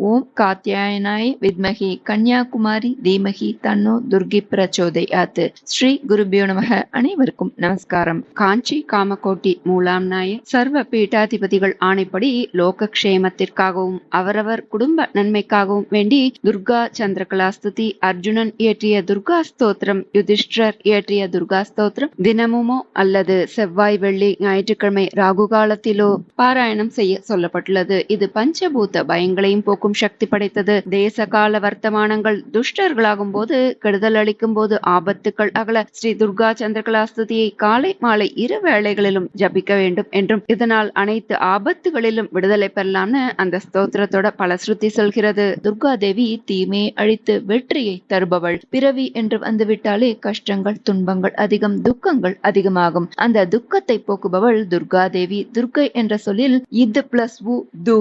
ஓம் காத்யாயனாய வித்மஹி கன்யாகுமாரி தீமஹி தன்னோ துர்கி பிரச்சோதயாத். ஸ்ரீ குருபியோ நமக. அனைவருக்கும் நமஸ்காரம். காஞ்சி காமகோட்டி மூலாம் நாய சர்வ பீட்டாதிபதிகள் ஆணைப்படி லோகக்ஷேமத்திற்காகவும் அவரவர் குடும்ப நன்மைக்காகவும் வேண்டி துர்கா சந்திரகலா ஸ்துதி, அர்ஜுனன் இயற்றிய துர்கா ஸ்தோத்திரம், யுதிஷ்டர் இயற்றிய துர்கா ஸ்தோத்திரம் தினமுமோ அல்லது செவ்வாய், வெள்ளி, ஞாயிற்றுக்கிழமை ராகு காலத்திலோ பாராயணம் செய்ய சொல்லப்பட்டுள்ளது. இது பஞ்சபூத பயங்களையும் போக்கும் சக்தி படைத்தது. தேச கால வர்த்தமானங்கள் துஷ்டர்களாகும் போது, கெடுதல் அளிக்கும் போது ஆபத்துக்கள் அகல ஸ்ரீ துர்கா சந்திரகலா ஸ்துதியை காலை மாலை இரு வேளைகளிலும் ஜபிக்க வேண்டும் என்றும், இதனால் அனைத்து ஆபத்துகளிலும் விடுதலை பெறலாம்னு அந்த ஸ்தோத்திரத்தோட பலஸ்ருதி சொல்கிறது. துர்கா தேவி தீமையை அழித்து வெற்றியை தருபவள். பிறவி என்று வந்துவிட்டாலே கஷ்டங்கள், துன்பங்கள் அதிகம், துக்கங்கள் அதிகமாகும். அந்த துக்கத்தை போக்குபவள் துர்கா தேவி. துர்கை என்ற சொல்லில் இத் பிளஸ் உ, து,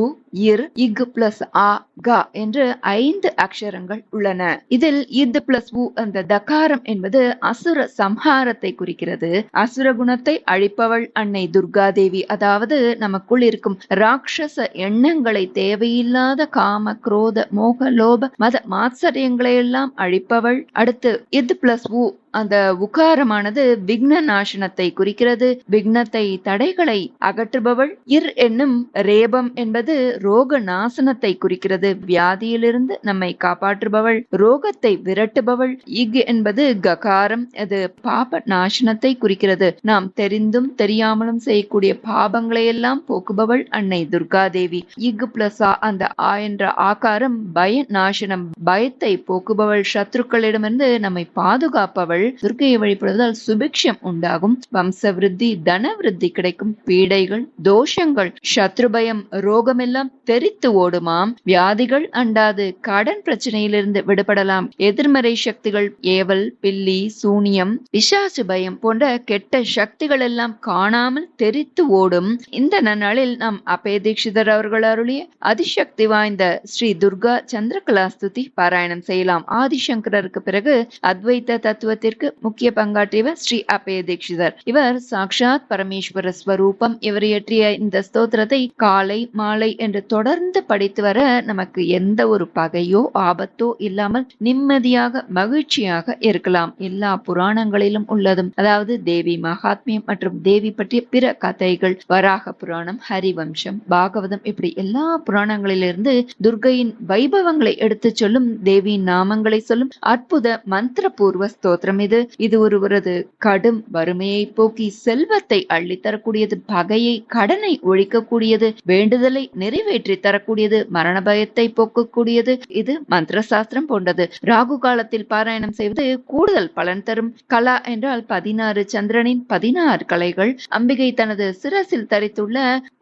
இர், இக் பிளஸ் ஆ, கா என்று 5 அக்ஷரங்கள் உள்ளன. இதில் இத் பிளஸ் உ அந்த தகாரம் என்பது அசுர சம்ஹாரத்தை குறிக்கிறது. அசுர குணத்தை அழிப்பவள் அன்னை துர்கா தேவி. அதாவது நமக்குள் இருக்கும் ராட்சச எண்ணங்களை, தேவையில்லாத காம, குரோத, மோக, லோப, மத மாத்சரியங்களை எல்லாம் அழிப்பவள். அடுத்து இத் பிளஸ் உ அந்த உகாரமானது விக்ன நாசனத்தை குறிக்கிறது. விக்னத்தை, தடைகளை அகற்றுபவள். இர் என்னும் ரேபம் என்பது ரோக நாசனத்தை குறிக்கிறது. வியாதியிலிருந்து நம்மை காப்பாற்றுபவள், ரோகத்தை விரட்டுபவள். இக் என்பது ககாரம், அது பாப நாசனத்தை குறிக்கிறது. நாம் தெரிந்தும் தெரியாமலும் செய்யக்கூடிய பாபங்களை எல்லாம் போக்குபவள் அன்னை துர்கா தேவி. இக் பிளஸ் ஆ அந்த ஆ என்ற ஆகாரம் பய நாசனம், பயத்தை போக்குபவள். சத்ருக்களிடமிருந்து நம்மை பாதுகாப்பவள். துர்க்கையை வழிபடுவதால் சுபிக்ஷம் உண்டாகும், வம்ச விருத்தி, தன விருத்தி கிடைக்கும். பீடைகள், தோஷங்கள், சத்ருபயம், ரோகமெல்லாம் தெரித்து ஓடுமாம். வியாதிகள் அண்டாது, கடன் பிரச்சனையிலிருந்து விடுபடலாம். எதிர்மறை சக்திகள், ஏவல், பில்லி, சூனியம், பிசாசு பயம் போன்ற கெட்ட சக்திகள் எல்லாம் காணாமல் தெரித்து ஓடும். இந்த நன்னாளில் நாம் அபய தீட்சிதர் அவர்கள் அருளிய அதிசக்தி வாய்ந்த ஸ்ரீ துர்கா சந்திரகலா ஸ்துதி பாராயணம் செய்யலாம். ஆதிசங்கரருக்கு பிறகு அத்வைத தத்துவத்திற்கு முக்கிய பங்காற்றியவர் ஸ்ரீ அபய தீட்சிதர். இவர் சாக்ஷாத் பரமேஸ்வர ஸ்வரூபம். இவர் இயற்றிய இந்த ஸ்தோத்திரத்தை காலை மாலை என்று தொடர்ந்து படித்து வர நமக்கு எந்த ஒரு பகையோ ஆபத்தோ இல்லாமல் நிம்மதியாக மகிழ்ச்சியாக இருக்கலாம். எல்லா புராணங்களிலும் உள்ளதும், அதாவது தேவி மகாத்மியம் மற்றும் தேவி பற்றிய பிற கதைகள், வராக புராணம், ஹரிவம்சம், பாகவதம், இப்படி எல்லா புராணங்களிலிருந்து துர்கையின் வைபவங்களை எடுத்து சொல்லும், தேவியின் நாமங்களை சொல்லும் அற்புத மந்திர பூர்வ ஸ்தோத்திரம் இது. இது ஒருவரது கடும் வறுமையை போக்கி செல்வத்தை அள்ளி தரக்கூடியது, பகையை, கடனை ஒழிக்கக்கூடியது, வேண்டுதலை நிறைவேற்றி தரக்கூடியது, மரண பயத்தை போக்கக்கூடியது. இது மந்திர சாஸ்திரம் போன்றது. ராகு காலத்தில் பாராயணம் செய்வது கூடுதல் பலன் தரும். கலா என்றால் 16 சந்திரனின் 16 கலைகள். அம்பிகை தனது சிரசில் தரித்துள்ள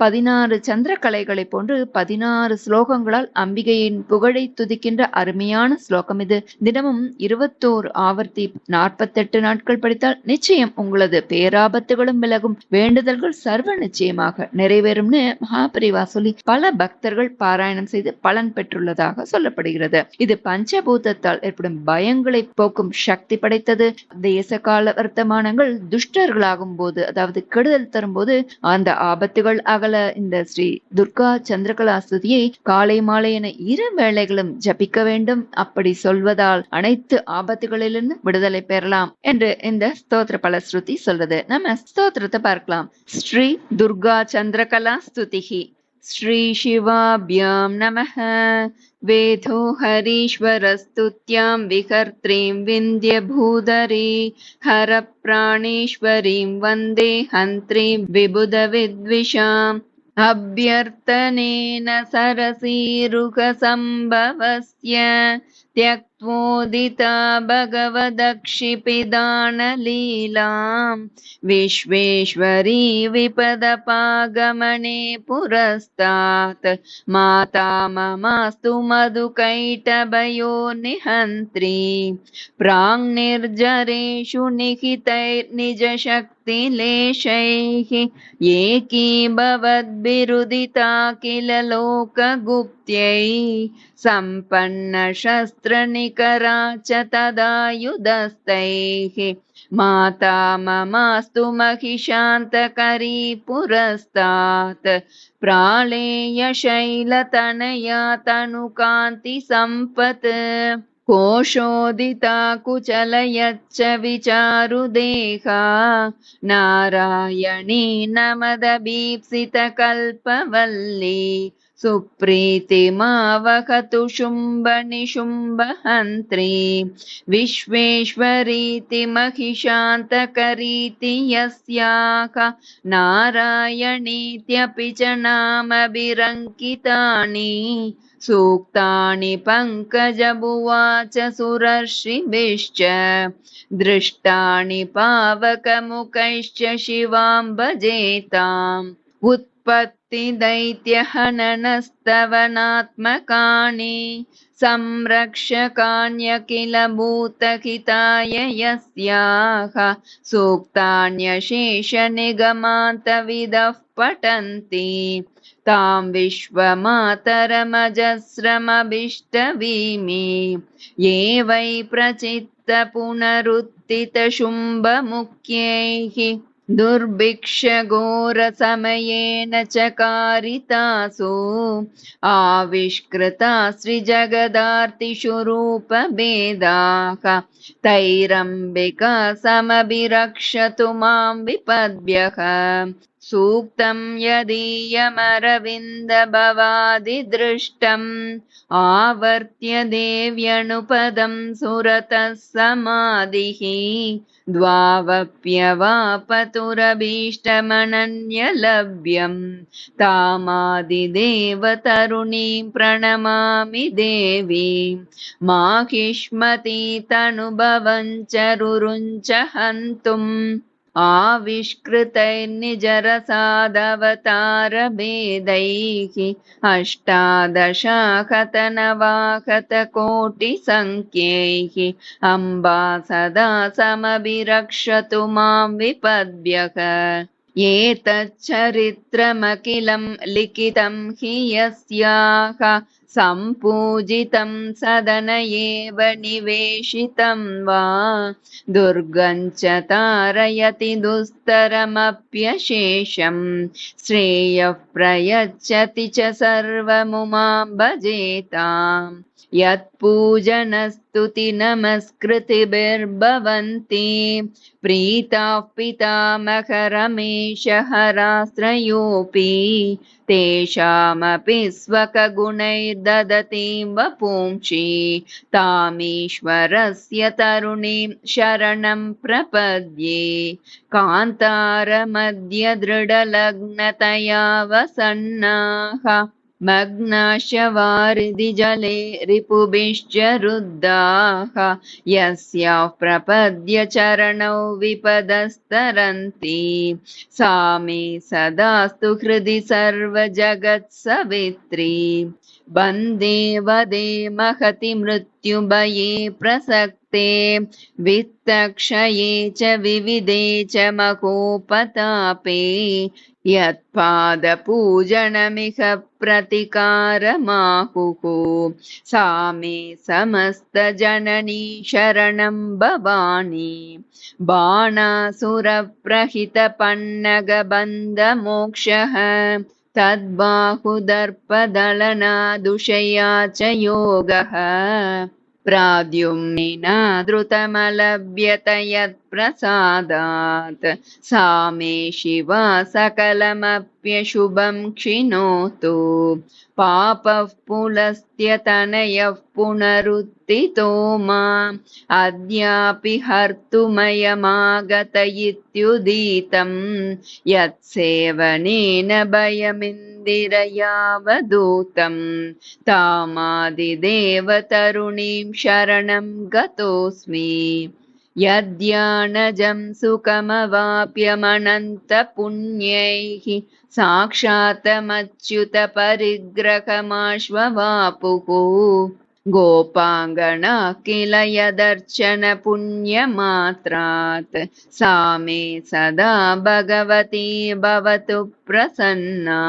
16 சந்திர கலைகளை போன்று 16 ஸ்லோகங்களால் அம்பிகையின் புகழை துதிக்கின்ற அருமையான ஸ்லோகம் இது. தினமும் 21 ஆவர்த்தி 48 நாட்கள் படித்தால் நிச்சயம் உங்களது பேராபத்துகளும் விலகும், வேண்டுதல்கள் சர்வ நிச்சயமாக நிறைவேறும்னு மகாபரிவா சொல்லி பல பக்தர்கள் பாராயணம் செய்து பலன் பெற்றுள்ளதாக சொல்லப்படுகிறது. இது பஞ்சபூதத்தால் ஏற்படும் பயங்களை போக்கும் சக்தி படைத்தது. தேச கால வர்த்தமானங்கள் துஷ்டர்களாகும் போது, அதாவது கெடுதல் தரும் போது அந்த ஆபத்துகள் அகல இந்த ஸ்ரீ துர்கா சந்திரகலா ஸ்துதியை காலை மாலை என இரு வேளைகளும் ஜபிக்க வேண்டும். அப்படி சொல்வதால் அனைத்து ஆபத்துகளிலிருந்து விடுதலை பெறலாம் என்று இந்த ஸ்தோத்திர பலஸ்ருதி சொல்றது. நம்ம ஸ்தோத்திரத்தை பார்க்கலாம். ஸ்ரீ துர்கா சந்திரகலா ஸ்துதிஹி. ஸ்ரீ சிவாபியாம் நமஹ. வேதோ ஹரீஸ்வரஸ்துத்யாம் விகர்த்ரீம் விந்திய பூதரீ ஹர பிராணேஸ்வரீம் வந்தே ஹந்த்ரீம் விபுத வித்விஷாம். அப்யர்த்தனேன சரசீருக சம்பவஸ்ய त्यक्त्वोदिता भगवदक्षिपिदानलीलाम् विश्वेश्वरी विपदपागमने पुरस्तात् माता ममास्तु मधुकैटभयो निहन्त्री प्राङ्निर्जरेषु निहितैर्निजशक्ति नास्ति लेशैः एकीभवद्भिरुदिता किल लोकगुप्त्यै सम्पन्नशस्त्रनिकरा च तदायुधस्तैः माता ममास्तु महिषान्तकरी पुरस्तात् प्राळेयशैलतनया तनुकान्ति सम्पत् कोशोदिता कुचलयच्च विचारुदेहा नारायणी नमदभीप्सितकल्पवल्ली सुप्रीतिमावहतु शुम्भनिशुम्भहन्त्री विश्वेश्वरीति महिषान्तकरीति यस्याः नारायणीत्यपि च नामभिरङ्कितानि सूक्तानि पङ्कजमुवाच सुरर्षिभिश्च दृष्टानि पावकमुखैश्च शिवां भजेताम् उत्पत्तिदैत्यहननस्तवनात्मकानि संरक्षकान्यखिल भूतहिताय यस्याः सूक्तान्यशेषनिगमान्तविदः पठन्ति तां विश्वमातरमजस्रमभिष्टवीमि ये वै प्रचित्तपुनरुत्थितशुम्भमुख्यैः दुर्भिक्षघोरसमयेन च कारितासु आविष्कृता श्रीजगदार्तिषु रूपभेदाः तैरम्बिका समभिरक्षतु मां विपद्भ्यः सूक्तं यदीयमरविन्दभवादिदृष्टम् आवर्त्य देव्यनुपदं सुरतः समाधिः द्वावप्यवापतुरभीष्टमनन्यलभ्यं तामादिदेवतरुणीं प्रणमामि देवी माहिष्मती तनुभवं चरुरुञ्च हन्तुम् आविष्कृतैर्निजरसादवतारभेदैः अष्टादशाहतनवाहतकोटिसङ्ख्यैः अम्बा सदा समभिरक्षतु मां विपद्भ्यः एतच्चरित्रमखिलं लिखितं हि यस्याः सम्पूजितं सदन एव निवेशितं वा दुर्गं च तारयति दुस्तरमप्यशेषं श्रेयः प्रयच्छति च सर्वमुमां भजेताम् यत्पूजनस्तुति नमस्कृतिभिर्भवन्ति प्रीताः पितामहरमेशहराश्रयोऽपि तेषामपि स्वकगुणैर्ददति वपुंषि तामीश्वरस्य तरुणीं शरणं प्रपद्ये कान्तारमध्य दृढलग्नतया वसन्नाः मग्नाश्च वारिधिजले रिपुभिश्च रुद्धाः यस्याः प्रपद्य चरणौ विपदस्तरन्ति सा मे सदास्तु हृदि सर्वजगत्सवित्री वन्दे वदे महति मृत्युभये प्रसक्ते वित्तक्षये च विविधे च महोपतापे यत्पादपूजनमिह प्रतिकारमाहुः सा मे समस्तजननी शरणं भवानी बाणासुरप्रहितपन्नगबन्धमोक्षः तद्बाहुदर्पदलनादुषया च योगः प्राद्युम्नेन धृतमलभ्यत यत्प्रसादात् सा मे शिवा सकलमप्यशुभं क्षिणोतु पापः पुलस्त्यतनयः पुनरुत्थितो माम् अद्यापि हर्तुमयमागत इत्युदितं यत्सेवनेन भयमिन्दिरयावधूतं तामादिदेवतरुणीं शरणं गतोऽस्मि यद्यानजं सुखमवाप्यमनन्तपुण्यैः साक्षात्मच्युतपरिग्रहमाश्ववापुः गोपाङ्गना किल यदर्चन पुण्यमात्रात् सा मे सदा भगवती भवतु प्रसन्ना।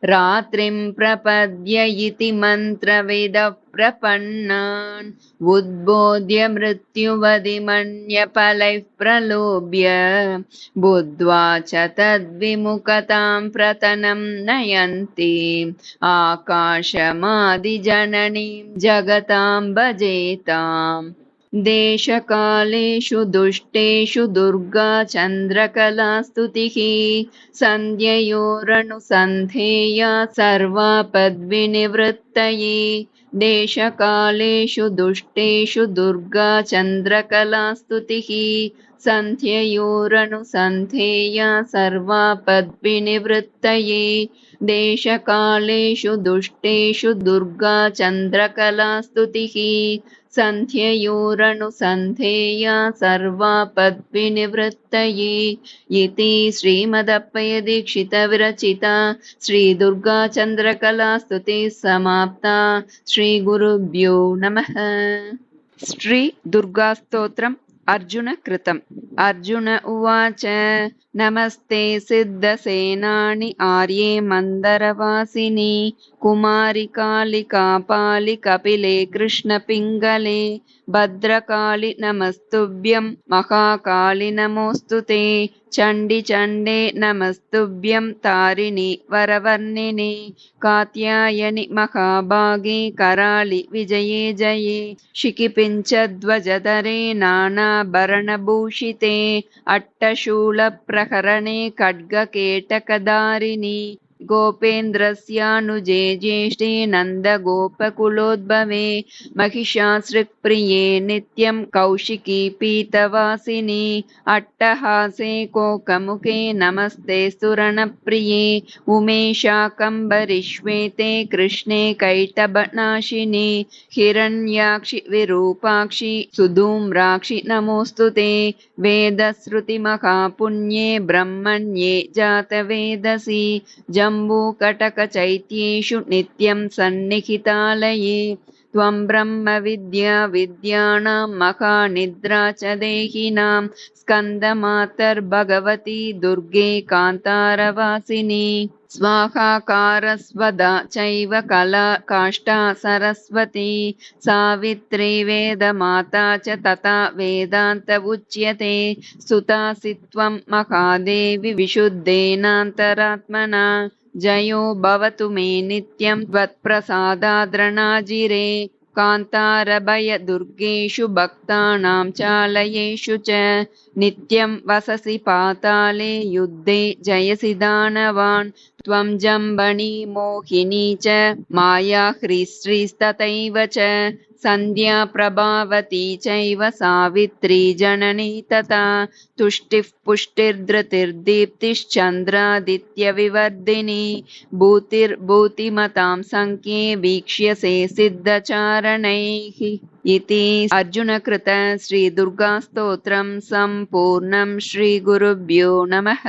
रात्रिं प्रपद्य इति मन्त्रविदः प्रपन्नान् उद्बोध्य मृत्युवधिमन्यफलैः प्रलोभ्य बुद्ध्वा च तद्विमुखतां प्रतनं नयन्ति आकाशमादिजननीं जगतां भजेताम्। देशकालेषु दुष्टेषु दुर्गा चन्द्रकला स्तुतिः सन्ध्ययोरनुसन्धेया सर्वापद्विनिवृत्तये। देशकालेषु दुष्टेषु दुर्गा चन्द्रकला स्तुतिः सन्ध्ययोरनुसन्धेया सर्वापद्विनिवृत्तये। देशकालेषु दुष्टेषु दुर्गा चन्द्रकला स्तुतिः सन्ध्ययोरनुसन्धेया सर्वापद्विनिवृत्तये। इति श्रीमदप्पयदीक्षितविरचिता श्रीदुर्गाचन्द्रकला स्तुतिः समाप्ता। श्रीगुरुभ्यो नमः। श्रीदुर्गास्तोत्रम् अर्जुनकृतम्। अर्जुन उवाच नमस्ते सिद्धसेनानि आर्ये मन्दरवासिनि कुमारि कालिकापालि कपिले कृष्णपिङ्गले भद्रकाळि नमस्तुभ्यं महाकाळि नमोऽस्तुते चण्डि चण्डे नमस्तुभ्यं तारिणि वरवर्णिनि कात्यायनि महाभागे कराळि विजये जये शिखिपिञ्चध्वजधरे नानाभरणभूषिते अट्टशूलप्रहरणे खड्गकेटकधारिणि गोपेन्द्रस्यानुजे ज्येष्ठे नन्दगोपकुलोद्भवे महिषासृक्प्रिये नित्यं कौशिकी पीतवासिनि अट्टहासे कोकमुखे नमस्ते सुरणप्रिये उमेशाकम्बरिश्वेते कृष्णे कैटभनाशिनि हिरण्याक्षि विरूपाक्षि सुधूम्राक्षि नमोऽस्तुते वेदश्रुतिमहापुण्ये ब्रह्मण्ये जातवेदसि जम्बूकटकचैत्येषु नित्यं सन्निहितालये त्वं ब्रह्मविद्या विद्यानां महानिद्रा च देहिनां स्कन्दमातर्भगवती दुर्गे कान्तारवासिनी स्वाहाकारस्वदा चैव कला काष्ठा सरस्वती सावित्री वेदमाता च तथा वेदान्त उच्यते स्तुतासि त्वं महादेवी विशुद्धेनान्तरात्मना जयो भवतु मे नित्यं त्वत्प्रसादाद्रणाजिरे कान्तारभयदुर्गेषु भक्तानां चालयेषु च नित्यं वससि पाताले युद्धे जयसि दानवान् त्वं जम्बणी मोहिनी च माया ह्रीश्रीस्तथैव च सन्ध्या प्रभावती चैव सावित्री जननी तथा तुष्टिः पुष्टिर्धृतिर्दीप्तिश्चन्द्रादित्यविवर्धिनी भूतिर्भूतिमतां संख्ये वीक्ष्यसे सिद्धचारणैः। इति अर्जुनकृत श्रीदुर्गास्तोत्रं सम्पूर्णं। श्रीगुरुभ्यो नमः।